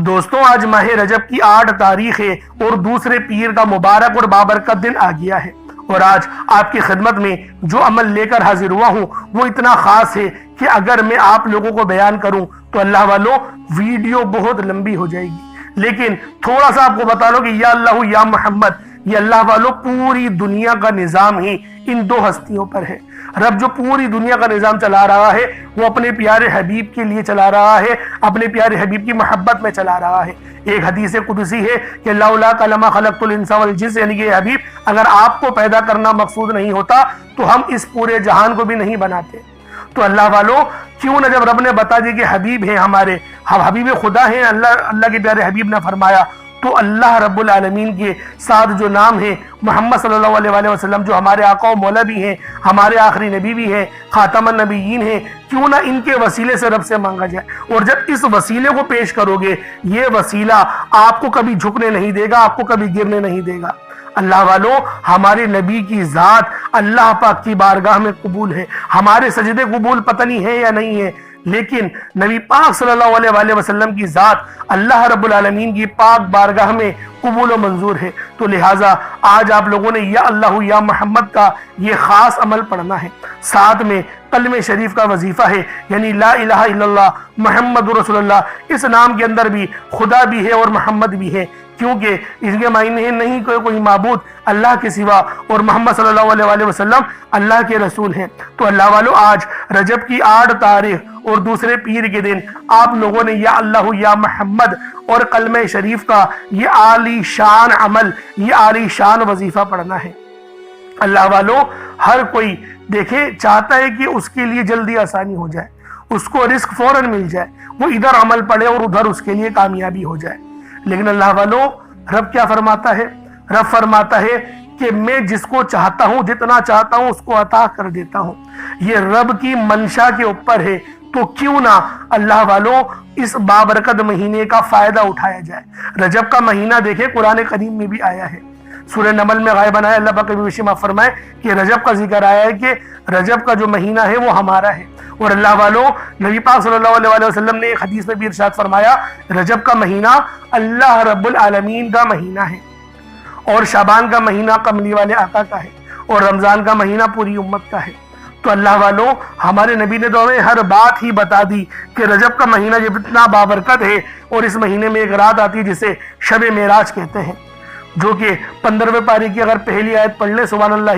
دوستوں آج ماہ رجب کی 8 تاریخ ہے اور دوسرے پیر کا مبارک اور بابرکت دن آ گیا ہے، اور آج آپ کی خدمت میں جو عمل لے کر حاضر ہوا ہوں وہ اتنا خاص ہے کہ اگر میں آپ لوگوں کو بیان کروں تو اللہ والوں ویڈیو بہت لمبی ہو جائے گی، لیکن تھوڑا سا آپ کو بتا لو کہ یا اللہ یا محمد یہ اللہ والوں پوری دنیا کا نظام ہی ان 2 ہستیوں پر ہے۔ رب جو پوری دنیا کا نظام چلا رہا ہے وہ اپنے پیارے حبیب کے لیے چلا رہا ہے، اپنے پیارے حبیب کی محبت میں چلا رہا ہے۔ ایک حدیث قدسی ہے کہ لولاک لما خلقت الانس والجنس، یعنی کہ حبیب اگر آپ کو پیدا کرنا مقصود نہیں ہوتا تو ہم اس پورے جہان کو بھی نہیں بناتے۔ تو اللہ والوں کیوں نہ جب رب نے بتا دی کہ حبیب ہیں ہمارے، ہم حبیب خدا ہیں، اللہ کے پیارے حبیب نے فرمایا، تو اللہ رب العالمین کے ساتھ جو نام ہے محمد صلی اللہ علیہ وآلہ وسلم جو ہمارے آقا و مولا بھی ہیں، ہمارے آخری نبی بھی ہیں، خاتم النبیین ہیں، کیوں نہ ان کے وسیلے سے رب سے مانگا جائے۔ اور جب اس وسیلے کو پیش کرو گے یہ وسیلہ آپ کو کبھی جھکنے نہیں دے گا، آپ کو کبھی گرنے نہیں دے گا۔ اللہ والوں ہمارے نبی کی ذات اللہ پاک کی بارگاہ میں قبول ہے، ہمارے سجدے قبول پتہ نہیں ہے یا نہیں ہے، لیکن نبی پاک صلی اللہ علیہ وآلہ وسلم کی ذات اللہ رب العالمین کی پاک بارگاہ میں قبول و منظور ہے۔ تو لہٰذا آج آپ لوگوں نے یا اللہ یا محمد کا یہ خاص عمل پڑھنا ہے، ساتھ میں کلمہ شریف کا وظیفہ ہے، یعنی لا الہ الا اللہ محمد رسول اللہ۔ اس نام کے اندر بھی خدا بھی ہے اور محمد بھی ہے، کیونکہ اس کے معنی ہے نہیں کوئی معبود اللہ کے سوا، اور محمد صلی اللہ علیہ وآلہ وسلم اللہ کے رسول ہیں۔ تو اللہ والوں آج رجب کی 8 تاریخ اور دوسرے پیر کے دن آپ لوگوں نے یا اللہ یا محمد اور کلمہ شریف کا یہ عالی شان عمل، یہ عالی شان وظیفہ پڑھنا ہے۔ اللہ والوں ہر کوئی دیکھیں چاہتا ہے کہ اس کے لیے جلدی آسانی ہو جائے، اس کو رزق فوراً مل جائے، وہ ادھر عمل پڑھے اور ادھر اس کے لیے کامیابی ہو جائے۔ لیکن اللہ والوں رب کیا فرماتا ہے؟ رب فرماتا ہے کہ میں جس کو چاہتا ہوں جتنا چاہتا ہوں اس کو عطا کر دیتا ہوں۔ یہ رب کی منشا کے اوپر ہے، تو کیوں نہ اللہ والوں اس بابرکت مہینے کا فائدہ اٹھایا جائے۔ رجب کا مہینہ دیکھیں قرآن کریم میں بھی آیا ہے، سورہ نمل میں غائب آیا، اللہ پاک معاف فرمائے کہ رجب کا ذکر آیا ہے کہ رجب کا جو مہینہ ہے وہ ہمارا ہے۔ اور اللہ والوں نبی پاک صلی اللہ علیہ وسلم نے ایک حدیث میں بھی ارشاد فرمایا رجب کا مہینہ اللہ رب العالمین کا مہینہ ہے، اور شعبان کا مہینہ کملی والے آقا کا ہے، اور رمضان کا مہینہ پوری امت کا ہے۔ تو اللہ والوں ہمارے نبی نے تو ہمیں ہر بات ہی بتا دی کہ رجب کا مہینہ جب اتنا بابرکت ہے، اور اس مہینے میں ایک رات آتی ہے جسے شب معراج کہتے ہیں، جو کہ 15ویں پارے کی اگر پہلی آیت پڑھ لیں سبحان اللہ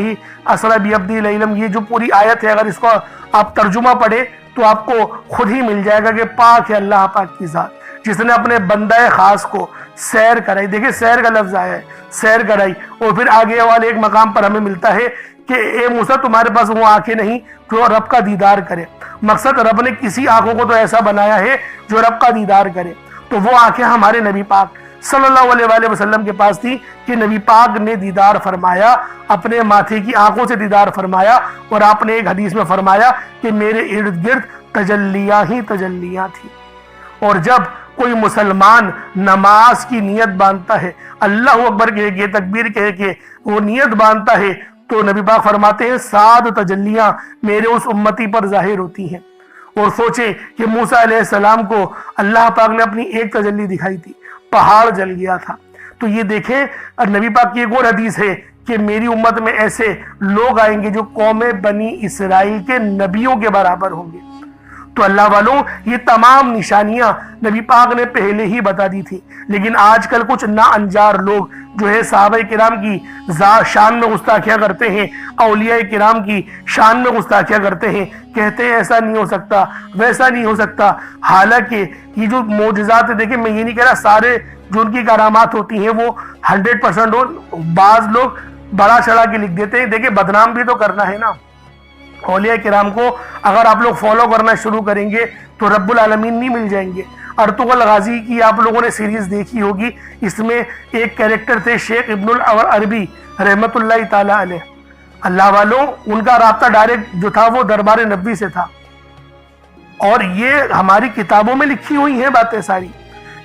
اسری بعبدہ لیلا، یہ جو پوری آیت ہے اگر اس کو آپ ترجمہ پڑھیں تو آپ کو خود ہی مل جائے گا کہ پاک ہے اللہ پاک کی ذات جس نے اپنے بندہ خاص کو سیر کرائی۔ دیکھیں سیر کا لفظ آیا ہے، سیر کرائی، اور پھر آگے والے ایک مقام پر ہمیں ملتا ہے کہ اے موسیٰ تمہارے پاس وہ آنکھیں نہیں جو رب کا دیدار کرے۔ مقصد رب نے کسی آنکھوں کو تو ایسا بنایا ہے جو رب کا دیدار کرے، تو وہ آنکھیں ہمارے نبی پاک صلی اللہ علیہ وآلہ وسلم کے پاس تھی کہ نبی پاک نے دیدار فرمایا، اپنے ماتھے کی آنکھوں سے دیدار فرمایا، اور آپ نے ایک حدیث میں فرمایا کہ میرے ارد گرد تجلیاں ہی تجلیاں تھی۔ اور جب کوئی مسلمان نماز کی نیت باندھتا ہے، اللہ اکبر کہہ کے تکبیر کہہ کے وہ نیت باندھتا ہے، تو نبی پاک فرماتے ہیں 7 تجلیاں میرے اس امتی پر ظاہر ہوتی ہیں۔ اور سوچیں کہ موسیٰ علیہ السلام کو اللہ پاک نے اپنی ایک تجلی دکھائی تھی، پہاڑ جل گیا تھا۔ تو یہ دیکھیں نبی پاک کی ایک اور حدیث ہے کہ میری امت میں ایسے لوگ آئیں گے جو قوم بنی اسرائیل کے نبیوں کے برابر ہوں گے۔ تو اللہ والوں یہ تمام نشانیاں نبی پاک نے پہلے ہی بتا دی تھی، لیکن آج کل کچھ نا انجار لوگ جو ہے صحابہ کرام کی شان میں گستاخیاں کرتے ہیں، اولیاء کرام کی شان میں گستاخیاں کرتے ہیں، کہتے ہیں ایسا نہیں ہو سکتا، ویسا نہیں ہو سکتا۔ حالانکہ یہ جو معجزات دیکھیں، میں یہ نہیں کہہ رہا سارے جو ان کی کرامات ہوتی ہیں وہ 100% ہو، بعض لوگ بڑا چڑھا کے لکھ دیتے ہیں۔ دیکھیں بدنام بھی تو کرنا ہے نا، اولیاء کرام کو اگر آپ لوگ فالو کرنا شروع کریں گے تو رب العالمین نہیں مل جائیں گے۔ ارطغرل غازی کی آپ لوگوں نے سیریز دیکھی ہوگی، اس میں ایک کیریکٹر تھے شیخ ابن العربی رحمت اللہ تعالی علیہ۔ اللہ والوں ان کا رابطہ ڈائریکٹ جو تھا وہ دربار نبوی سے تھا، اور یہ ہماری کتابوں میں لکھی ہوئی ہیں باتیں ساری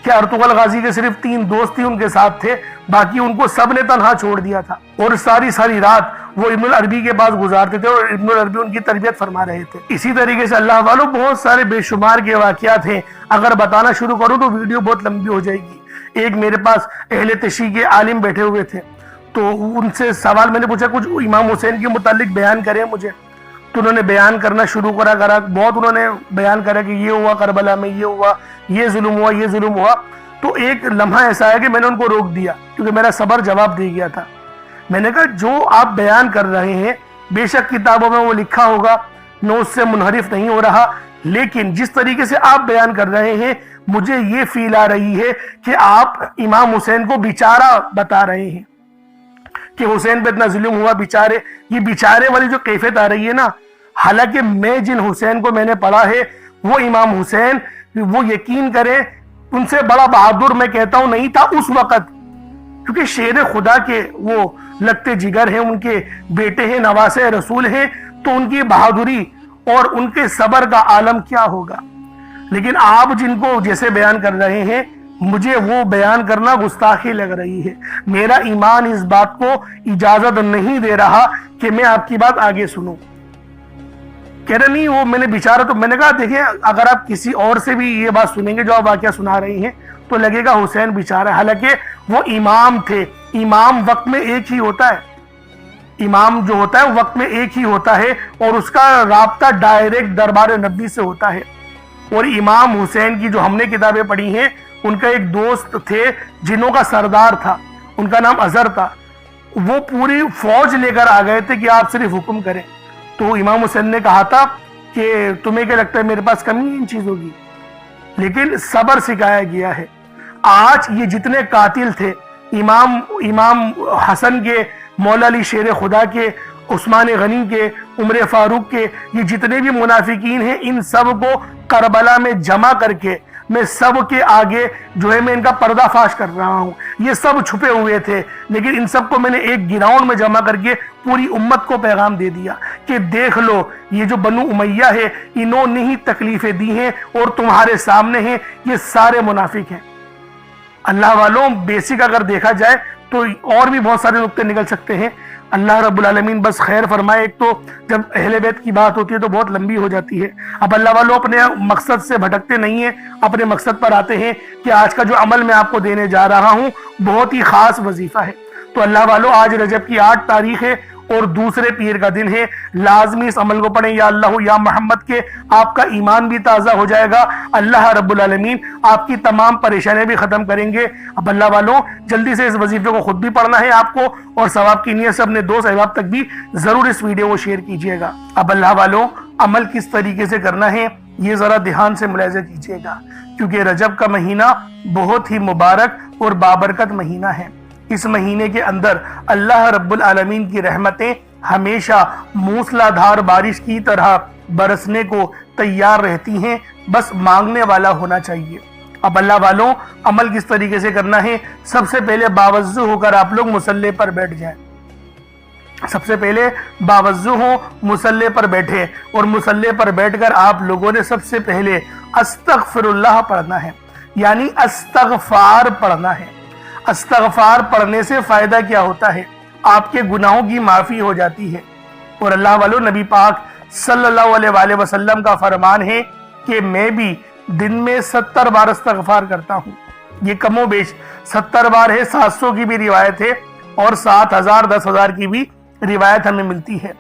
کہ ارطغرل غازی کے صرف 3 دوست ہی ان کے ساتھ تھے، باقی ان کو سب نے تنہا چھوڑ دیا تھا، اور ساری رات وہ ابن العربی کے پاس گزارتے تھے اور ابن العربی ان کی تربیت فرما رہے تھے۔ اسی طریقے سے اللہ والوں بہت سارے بے شمار کے واقعات ہیں، اگر بتانا شروع کروں تو ویڈیو بہت لمبی ہو جائے گی۔ ایک میرے پاس اہل تشیع کے عالم بیٹھے ہوئے تھے، تو ان سے سوال میں نے پوچھا کچھ امام حسین کے متعلق بیان کریں مجھے، تو انہوں نے بیان کرنا شروع کرا بہت انہوں نے بیان کرا کہ یہ ہوا کربلا میں، یہ ہوا، یہ ظلم ہوا، یہ ظلم ہوا۔ تو ایک لمحہ ایسا ہے کہ میں نے ان کو روک دیا کیونکہ میرا صبر جواب دے گیا تھا۔ میں نے کہا جو آپ بیان کر رہے ہیں بے شک کتابوں میں وہ لکھا ہوگا، میں اس سے منحرف نہیں ہو رہا، لیکن جس طریقے سے آپ بیان کر رہے ہیں مجھے یہ فیل آ رہی ہے کہ آپ امام حسین کو بیچارہ بتا رہے ہیں کہ حسین پہ اتنا ظلم ہوا، بیچارے۔ یہ بیچارے والی جو کیفیت آ رہی ہے نا، حالانکہ میں جن حسین کو میں نے پڑھا ہے وہ امام حسین، وہ یقین کریں ان سے بڑا بہادر میں کہتا ہوں نہیں تھا اس وقت، کیونکہ شیر خدا کے وہ لگتے جگر ہیں، ان کے بیٹے ہیں، نواسے رسول ہیں، تو ان کی بہادری اور ان کے صبر کا عالم کیا ہوگا۔ لیکن آپ جن کو جیسے بیان کر رہے ہیں مجھے وہ بیان کرنا گستاخی لگ رہی ہے، میرا ایمان اس بات کو اجازت نہیں دے رہا کہ میں آپ کی بات آگے سنوں۔ کہہ رہے نہیں وہ میں نے بیچارہ، تو میں نے کہا دیکھیں اگر آپ کسی اور سے بھی یہ بات سنیں گے جو آپ واقعہ سنا رہی ہیں تو لگے گا حسین بیچارہ، حالانکہ وہ امام تھے۔ امام وقت میں ایک ہی ہوتا ہے، امام جو ہوتا ہے وقت میں ایک ہی ہوتا ہے اور اس کا رابطہ ڈائریکٹ دربار نبی سے ہوتا ہے۔ اور امام حسین کی جو ہم نے کتابیں پڑھی ہیں ان کا ایک دوست تھے جنوں کا سردار تھا، ان کا نام اظہر تھا، وہ پوری فوج لے کر آ گئے تھے کہ آپ صرف حکم کریں، تو امام حسین نے کہا تھا کہ تمہیں کیا لگتا ہے میرے پاس کمی ہے ان چیزوں کی، لیکن صبر سکھایا گیا ہے۔ آج یہ جتنے قاتل تھے، امام حسن کے، مولا علی شیر خدا کے، عثمان غنی کے، عمر فاروق کے، یہ جتنے بھی منافقین ہیں ان سب کو کربلا میں جمع کر کے میں سب کے آگے جو ہے میں ان کا پردہ فاش کر رہا ہوں۔ یہ سب چھپے ہوئے تھے لیکن ان سب کو میں نے ایک گراؤنڈ میں جمع کر کے پوری امت کو پیغام دے دیا کہ دیکھ لو یہ جو بنو امیہ ہے انہوں نے ہی تکلیفیں دی ہیں اور تمہارے سامنے ہیں، یہ سارے منافق ہیں۔ اللہ والوں بیسک اگر دیکھا جائے تو اور بھی بہت سارے نقطے نکل سکتے ہیں، اللہ رب العالمین بس خیر فرمائے۔ ایک تو جب اہل بیت کی بات ہوتی ہے تو بہت لمبی ہو جاتی ہے، اب اللہ والوں اپنے مقصد سے بھٹکتے نہیں ہیں، اپنے مقصد پر آتے ہیں کہ آج کا جو عمل میں آپ کو دینے جا رہا ہوں بہت ہی خاص وظیفہ ہے۔ تو اللہ والوں آج رجب کی 8 تاریخ ہے اور دوسرے پیر کا دن ہے، لازمی اس عمل کو پڑھیں یا اللہ یا محمد کے، آپ کا ایمان بھی تازہ ہو جائے گا، اللہ رب العالمین آپ کی تمام پریشانیاں بھی ختم کریں گے۔ اب اللہ والوں جلدی سے اس وظیفے کو خود بھی پڑھنا ہے آپ کو، اور ثواب کی نیت سے اپنے دوست احباب تک بھی ضرور اس ویڈیو کو شیئر کیجیے گا۔ اب اللہ والوں عمل کس طریقے سے کرنا ہے یہ ذرا دھیان سے ملاحظہ کیجیے گا، کیونکہ رجب کا مہینہ بہت ہی مبارک اور بابرکت مہینہ ہے۔ اس مہینے کے اندر اللہ رب العالمین کی رحمتیں ہمیشہ موسلا دھار بارش کی طرح برسنے کو تیار رہتی ہیں، بس مانگنے والا ہونا چاہیے۔ اب اللہ والوں عمل کس طریقے سے کرنا ہے، سب سے پہلے باوضو ہو کر آپ لوگ مصلی پر بیٹھ جائیں، سب سے پہلے باوضو ہو مصلی پر بیٹھے، اور مصلی پر بیٹھ کر آپ لوگوں نے سب سے پہلے استغفر اللہ پڑھنا ہے، یعنی استغفار پڑھنا ہے۔ استغفار پڑھنے سے فائدہ کیا ہوتا ہے، آپ کے گناہوں کی معافی ہو جاتی ہے، اور اللہ والوں نبی پاک صلی اللہ علیہ وآلہ وسلم کا فرمان ہے کہ میں بھی دن میں 70 بار استغفار کرتا ہوں۔ یہ کم و بیش 70 بار ہے، 700 کی بھی روایت ہے اور 7000 10,000 کی بھی روایت ہمیں ملتی ہے،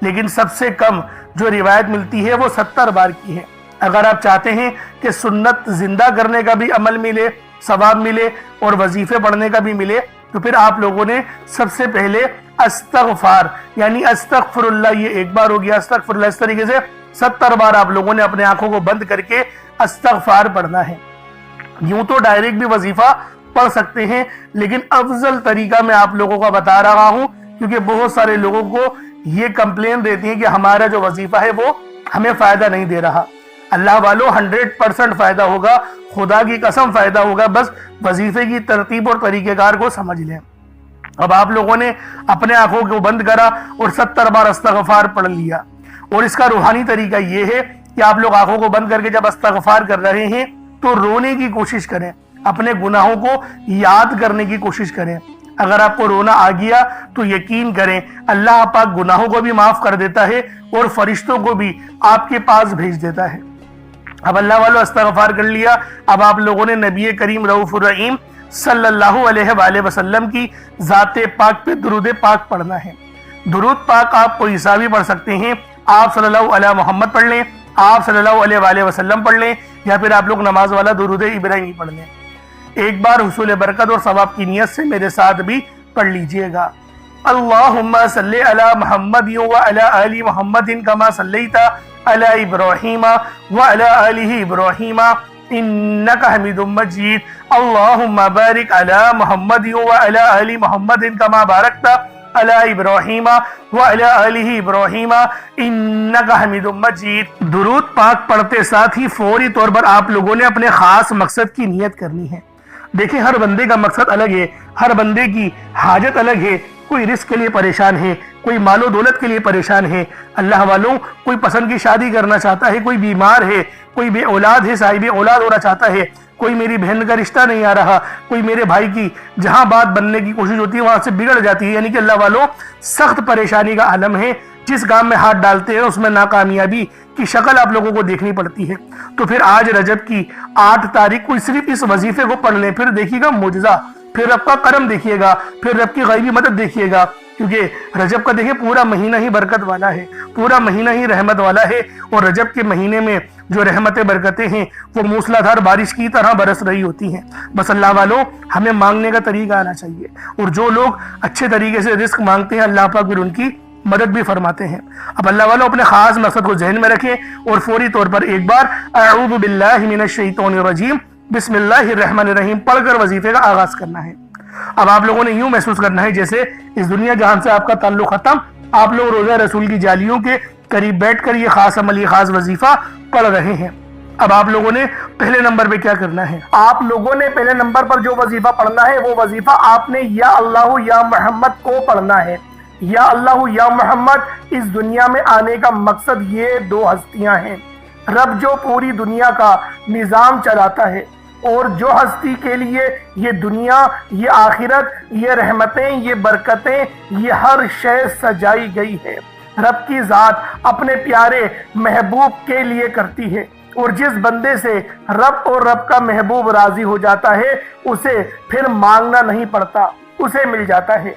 لیکن سب سے کم جو روایت ملتی ہے وہ 70 بار کی ہے۔ اگر آپ چاہتے ہیں کہ سنت زندہ کرنے کا بھی عمل ملے، ثواب ملے اور وظیفے پڑھنے کا بھی ملے، تو پھر آپ لوگوں نے سب سے پہلے استغفار یعنی استغفر اللہ، یہ ایک بار ہو گیا، استغفر اللہ، اس طریقے سے 70 بار آپ لوگوں نے اپنے آنکھوں کو بند کر کے استغفار پڑھنا ہے۔ یوں تو ڈائریکٹ بھی وظیفہ پڑھ سکتے ہیں، لیکن افضل طریقہ میں آپ لوگوں کو بتا رہا ہوں، کیونکہ بہت سارے لوگوں کو یہ کمپلین رہتی ہے کہ ہمارا جو وظیفہ ہے وہ ہمیں فائدہ نہیں دے رہا۔ اللہ والوں 100% فائدہ ہوگا، خدا کی قسم فائدہ ہوگا، بس وظیفے کی ترتیب اور طریقہ کار کو سمجھ لیں۔ اب آپ لوگوں نے اپنے آنکھوں کو بند کرا اور 70 بار استغفار پڑھ لیا، اور اس کا روحانی طریقہ یہ ہے کہ آپ لوگ آنکھوں کو بند کر کے جب استغفار کر رہے ہیں تو رونے کی کوشش کریں، اپنے گناہوں کو یاد کرنے کی کوشش کریں۔ اگر آپ کو رونا آ گیا تو یقین کریں اللہ پاک گناہوں کو بھی معاف کر دیتا ہے اور فرشتوں کو بھی آپ کے پاس بھیج دیتا ہے۔ اب اللہ والو استغفار کر لیا، اب آپ لوگوں نے نبی کریم رؤوف الرحیم صلی اللہ علیہ وآلہ وسلم کی ذات پاک پہ درود پاک پڑھنا ہے۔ درود پاک آپ کوئی حساب بھی پڑھ سکتے ہیں، آپ صلی اللہ علیہ محمد پڑھ لیں، آپ صلی اللہ علیہ وآلہ وسلم پڑھ لیں، یا پھر آپ لوگ نماز والا درود ابراہیمی پڑھ لیں۔ ایک بار حصول برکت اور ثواب کی نیت سے میرے ساتھ بھی پڑھ لیجئے گا۔ اللہم صلی علی محمد وعلی آل محمد کما صلیت علی ابراہیم وعلی آل ابراہیم انک حمید مجید۔ اللہم بارک علی محمد وعلی آل محمد کما بارکت علی ابراہیم وعلی آل ابراہیم انک حمید مجید۔ درود پاک پڑھتے ساتھ ہی فوری طور پر آپ لوگوں نے اپنے خاص مقصد کی نیت کرنی ہے۔ دیکھیں ہر بندے کا مقصد الگ ہے، ہر بندے کی حاجت الگ ہے، کوئی رزق کے لیے پریشان ہے، کوئی مال و دولت کے لیے پریشان ہے، اللہ والوں کوئی پسند کی شادی کرنا چاہتا ہے، کوئی بیمار ہے، کوئی بے اولاد ہے، صاحب اولاد ہونا چاہتا ہے، کوئی میری بہن کا رشتہ نہیں آ رہا، کوئی میرے بھائی کی جہاں بات بننے کی کوشش ہوتی ہے وہاں سے بگڑ جاتی ہے، یعنی کہ اللہ والوں سخت پریشانی کا عالم ہے، جس کام میں ہاتھ ڈالتے ہیں اس میں ناکامیابی کی شکل آپ لوگوں کو دیکھنی پڑتی ہے۔ تو پھر آج رجب کی 8 تاریخ کو صرف اس وظیفے کو پڑھ لیں، پھر دیکھیے گا معجزہ، پھر رب کا کرم دیکھیے گا، پھر رب کی غیبی مدد دیکھیے گا، کیونکہ رجب کا دیکھیں پورا مہینہ ہی برکت والا ہے، پورا مہینہ ہی رحمت والا ہے، اور رجب کے مہینے میں جو رحمتیں برکتیں ہیں وہ موسلا دھار بارش کی طرح برس رہی ہوتی ہیں۔ بس اللہ والوں ہمیں مانگنے کا طریقہ آنا چاہیے، اور جو لوگ اچھے طریقے سے رزق مانگتے ہیں اللہ پاک پھر ان کی مدد بھی فرماتے ہیں۔ اب اللہ والوں اپنے خاص مقصد کو ذہن میں رکھیں اور فوری طور پر ایک بار اعوذ باللہ من الشیطان الرجیم بسم اللہ الرحمن الرحیم پڑھ کر وظیفے کا آغاز کرنا ہے۔ اب آپ لوگوں نے یوں محسوس کرنا ہے جیسے اس دنیا جہان سے آپ کا تعلق ختم، آپ لوگ روزہ رسول کی جالیوں کے قریب بیٹھ کر یہ خاص عمل، یہ خاص وظیفہ پڑھ رہے ہیں۔ اب آپ لوگوں نے پہلے نمبر پہ کیا کرنا ہے؟ آپ لوگوں نے پہلے نمبر پر جو وظیفہ پڑھنا ہے وہ وظیفہ آپ نے یا اللہ یا محمد کو پڑھنا ہے۔ یا اللہ یا محمد اس دنیا میں آنے کا مقصد یہ 2 ہستیاں ہیں، رب جو پوری دنیا کا نظام چلاتا ہے، اور جو ہستی کے لیے یہ دنیا، یہ آخرت، یہ رحمتیں، یہ برکتیں، یہ ہر شے سجائی گئی ہے، رب کی ذات اپنے پیارے محبوب کے لیے کرتی ہے، اور جس بندے سے رب اور رب کا محبوب راضی ہو جاتا ہے اسے پھر مانگنا نہیں پڑتا، اسے مل جاتا ہے۔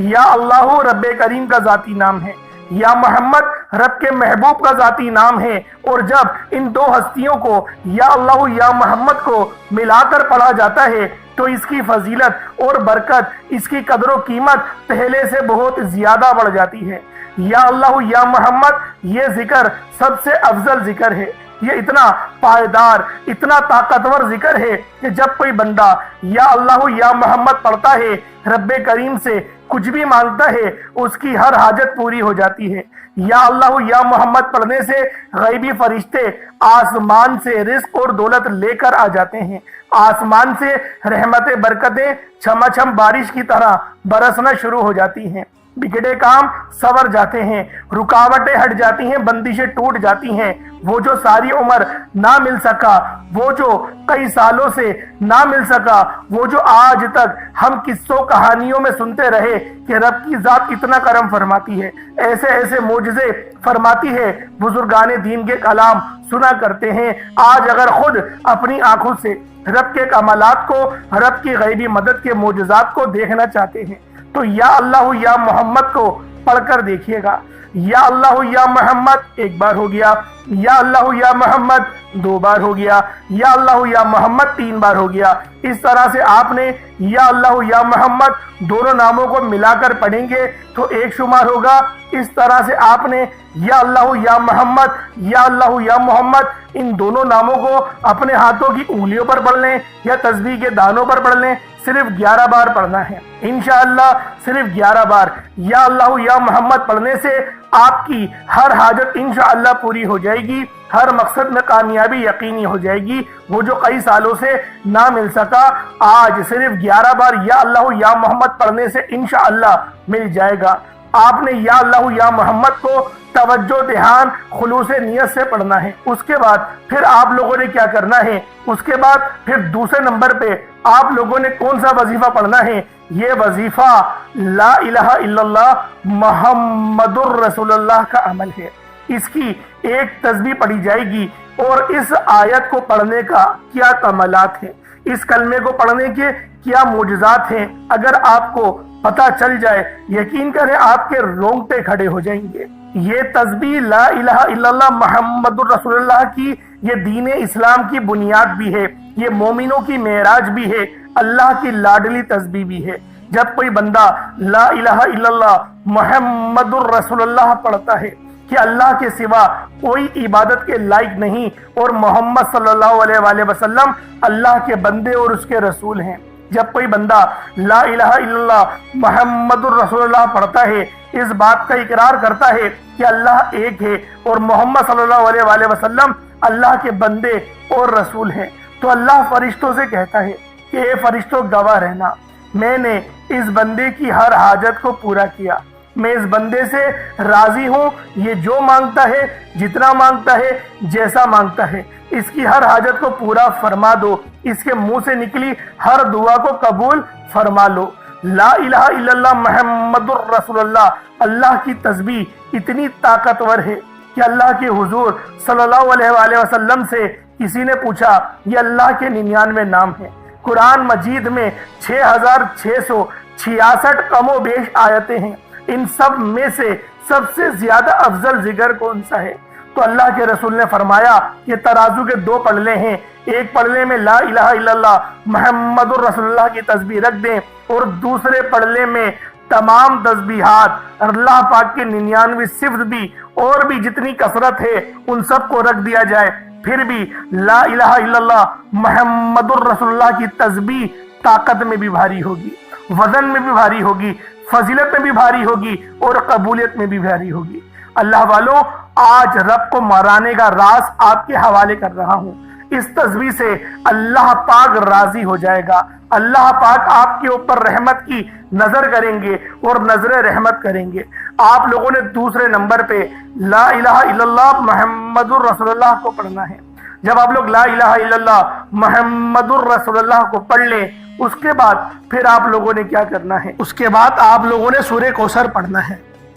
یا اللہ رب کریم کا ذاتی نام ہے، یا محمد رب کے محبوب کا ذاتی نام ہے، اور جب ان 2 ہستیوں کو یا اللہ یا محمد کو ملا کر پڑھا جاتا ہے تو اس کی فضیلت اور برکت، اس کی قدر و قیمت پہلے سے بہت زیادہ بڑھ جاتی ہے۔ یا اللہ یا محمد یہ ذکر سب سے افضل ذکر ہے، یہ اتنا پائیدار، اتنا طاقتور ذکر ہے کہ جب کوئی بندہ یا اللہ یا محمد پڑھتا ہے، رب کریم سے کچھ بھی مانگتا ہے، اس کی ہر حاجت پوری ہو جاتی ہے۔ یا اللہ یا محمد پڑھنے سے غیبی فرشتے آسمان سے رزق اور دولت لے کر آ جاتے ہیں، آسمان سے رحمتیں برکتیں چھما چھم بارش کی طرح برسنا شروع ہو جاتی ہیں، بگڑے کام سور جاتے ہیں، رکاوٹیں ہٹ جاتی ہیں، بندشیں ٹوٹ جاتی ہیں، وہ جو ساری عمر نہ مل سکا، وہ جو کئی سالوں سے نہ مل سکا، وہ جو آج تک ہم قصوں کہانیوں میں سنتے رہے کہ رب کی ذات اتنا کرم فرماتی ہے، ایسے ایسے معجزے فرماتی ہے، بزرگان دین کے کلام سنا کرتے ہیں، آج اگر خود اپنی آنکھوں سے رب کے کمالات کو، رب کی غیبی مدد کے معجزات کو دیکھنا چاہتے ہیں تو یا اللہ یا محمد کو پڑھ کر دیکھیے گا۔ یا اللہ یا محمد 1 بار ہو گیا، یا اللہ یا محمد 2 بار ہو گیا، یا اللہ یا محمد 3 بار ہو گیا۔ اس طرح سے آپ نے یا اللہ یا محمد دونوں ناموں کو ملا کر پڑھیں گے تو 1 شمار ہوگا۔ اس طرح سے آپ نے یا اللہ یا محمد، یا اللہ یا محمد ان دونوں ناموں کو اپنے ہاتھوں کی انگلیوں پر پڑھ لیں یا تسبیح کے دانوں پر پڑھ لیں، صرف 11 بار پڑھنا ہے انشاءاللہ، صرف 11 بار یا اللہ یا محمد پڑھنے سے آپ کی ہر حاجت انشاءاللہ پوری ہو جائے گی، ہر مقصد میں کامیابی یقینی ہو جائے گی، وہ جو کئی سالوں سے نہ مل سکا آج صرف 11 بار یا اللہ یا محمد پڑھنے سے انشاءاللہ مل جائے گا۔ آپ نے یا اللہ یا محمد کو توجہ دھیان خلوص نیت سے پڑھنا ہے۔ اس کے بعد پھر آپ لوگوں نے کیا کرنا ہے، اس کے بعد پھر دوسرے نمبر پہ آپ لوگوں نے کون سا وظیفہ پڑھنا ہے یہ وظیفہ لا الہ الا اللہ محمد الرسول اللہ کا عمل ہے۔ اس کی ایک تسبیح پڑھی جائے گی اور اس آیت کو پڑھنے کا کیا کمالات ہیں، اس کلمے کو پڑھنے کے کیا معجزات ہیں، اگر آپ کو پتہ چل جائے یقین کریں آپ کے رونگٹے کھڑے ہو جائیں گے۔ یہ تسبیح لا الہ الا اللہ محمد الرسول اللہ کی یہ دین اسلام کی بنیاد بھی ہے، یہ مومنوں کی معراج بھی ہے، اللہ کی لاڈلی تسبیح بھی ہے۔ جب کوئی بندہ لا الہ الا اللہ محمد الرسول اللہ پڑھتا ہے کہ اللہ کے سوا کوئی عبادت کے لائق نہیں اور محمد صلی اللہ علیہ وآلہ وسلم اللہ کے بندے اور اس کے رسول ہیں، جب کوئی بندہ لا الہ الا اللہ محمد الرسول اللہ پڑھتا ہے، اس بات کا اقرار کرتا ہے کہ اللہ ایک ہے اور محمد صلی اللہ علیہ وآلہ وسلم اللہ کے بندے اور رسول ہیں، تو اللہ فرشتوں سے کہتا ہے کہ اے فرشتوں گواہ رہنا، میں نے اس بندے کی ہر حاجت کو پورا کیا، میں اس بندے سے راضی ہوں، یہ جو مانگتا ہے، جتنا مانگتا ہے، جیسا مانگتا ہے، اس کی ہر حاجت کو پورا فرما دو، اس کے منہ سے نکلی ہر دعا کو قبول فرما لو۔ لا الہ الا اللہ محمد الرسول اللہ، اللہ کی تسبیح اتنی طاقتور ہے کہ اللہ کے حضور صلی اللہ علیہ وآلہ وسلم سے کسی نے پوچھا، یہ اللہ کے 99 نام ہیں، قرآن مجید میں 6666 کم و بیش آیتیں ہیں، ان سب میں سے سب سے زیادہ افضل ذکر کون سا ہے؟ تو اللہ کے رسول نے فرمایا یہ ترازو کے 2 پلڑے ہیں، ایک پلڑے میں لا الہ الا اللہ محمد الرسول اللہ کی تسبیح رکھ دیں اور دوسرے پلڑے میں تمام تسبیحات اللہ پاک کے 99 صفت بھی اور بھی جتنی کثرت ہے ان سب کو رکھ دیا جائے، پھر بھی لا الہ الا اللہ محمد الرسول اللہ کی تسبیح طاقت میں بھی بھاری ہوگی، وزن میں بھی بھاری ہوگی، فضیلت میں بھی بھاری ہوگی اور قبولیت میں بھی بھاری ہوگی۔ اللہ والوں، آج رب کو مرانے کا راز آپ کے حوالے کر رہا ہوں، اس تسبیح سے اللہ پاک راضی ہو جائے گا، اللہ پاک آپ کے اوپر رحمت کی نظر کریں گے اور نظر رحمت کریں گے۔ آپ لوگوں نے دوسرے نمبر پہ لا الہ الا اللہ محمد الرسول اللہ کو پڑھنا ہے۔ جب آپ لوگ لا الہ الا اللہ محمد الرسول اللہ کو پڑھ لیں، اس کے بعد پھر آپ لوگوں نے کیا کرنا ہے؟ اس کے بعد آپ لوگوں نے سورہ کوثر پڑھنا ہے۔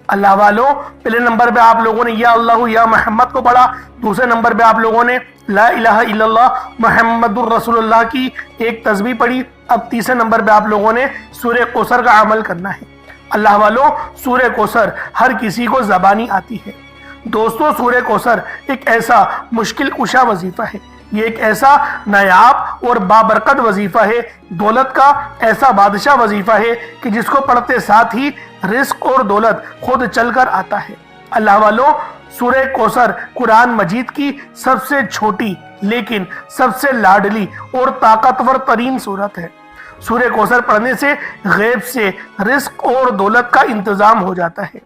اللہ والوں، پہلے نمبر پہ آپ لوگوں نے یا اللہ یا محمد کو پڑھا، دوسرے نمبر پہ آپ لوگوں نے لا الہ الا اللہ محمد الرسول اللہ کی ایک تسبیح پڑھی، اب تیسرے نمبر پہ آپ لوگوں نے سورہ کوثر کا عمل کرنا ہے۔ اللہ والوں، سورہ کوثر ہر کسی کو زبانی آتی ہے۔ دوستو، سورہ کوثر ایک ایسا مشکل کشا وظیفہ ہے، یہ ایک ایسا نایاب اور بابرکت وظیفہ ہے، دولت کا ایسا بادشاہ وظیفہ ہے کہ جس کو پڑھتے ساتھ ہی رزق اور دولت خود چل کر آتا ہے۔ اللہ والوں، سورہ کوثر قرآن مجید کی سب سے چھوٹی لیکن سب سے لاڈلی اور طاقتور ترین سورت ہے۔ سورہ کوثر پڑھنے سے غیب سے رزق اور دولت کا انتظام ہو جاتا ہے۔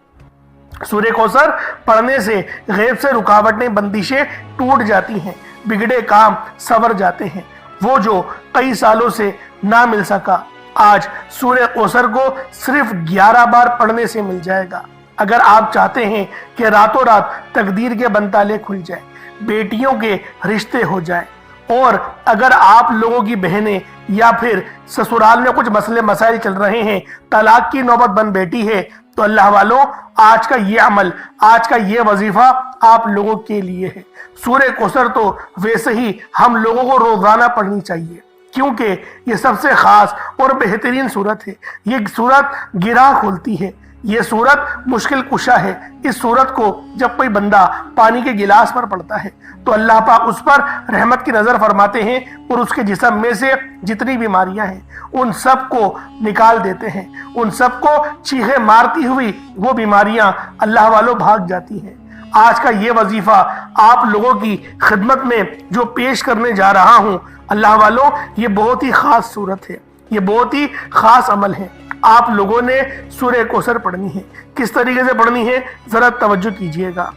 سورہ کوثر پڑھنے سے غیب سے رکاوٹیں بندشیں ٹوٹ جاتی ہیں، بگڑے کام سنور جاتے ہیں، وہ جو کئی سالوں سے نہ مل سکا آج سورہ کوثر کو صرف 11 بار پڑھنے سے مل جائے گا۔ اگر آپ چاہتے ہیں کہ راتوں رات تقدیر کے بنتالے کھل جائیں، بیٹیوں کے رشتے ہو جائیں، اور اگر آپ لوگوں کی بہنیں یا پھر سسرال میں کچھ مسئلے مسائل چل رہے ہیں، طلاق کی نوبت بن بیٹھی ہے، تو اللہ والوں، آج کا یہ عمل، آج کا یہ وظیفہ آپ لوگوں کے لیے ہے۔ سورہ کوثر تو ویسے ہی ہم لوگوں کو روزانہ پڑھنی چاہیے، کیونکہ یہ سب سے خاص اور بہترین سورت ہے۔ یہ سورت گرہ کھولتی ہے، یہ سورت مشکل کشا ہے۔ اس سورت کو جب کوئی بندہ پانی کے گلاس پر پڑھتا ہے تو اللہ پاک اس پر رحمت کی نظر فرماتے ہیں اور اس کے جسم میں سے جتنی بیماریاں ہیں ان سب کو نکال دیتے ہیں، ان سب کو چیخیں مارتی ہوئی وہ بیماریاں اللہ والوں بھاگ جاتی ہیں۔ آج کا یہ وظیفہ آپ لوگوں کی خدمت میں جو پیش کرنے جا رہا ہوں، اللہ والوں، یہ بہت ہی خاص صورت ہے، یہ بہت ہی خاص عمل ہے۔ آپ لوگوں نے سورہ کوثر پڑھنی ہے۔ کس طریقے سے پڑھنی ہے ذرا توجہ کیجئے گا۔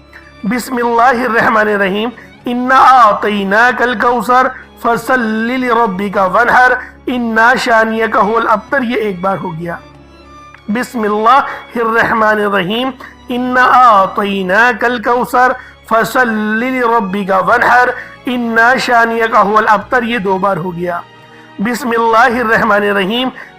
بسم اللہ الرحمن الرحیم، انا اعطیناک الکوثر فصل لربک وانحر انا شانیک هو الابتر، یہ ایک بار ہو گیا۔ بسم اللہ الرحمن الرحیم، انا اعطیناک الکوثر فصل لربک وانحر انا شانیک هو الابتر، یہ 2 بار ہو گیا۔ بسم اللہ الرحمن الرحیم،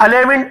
11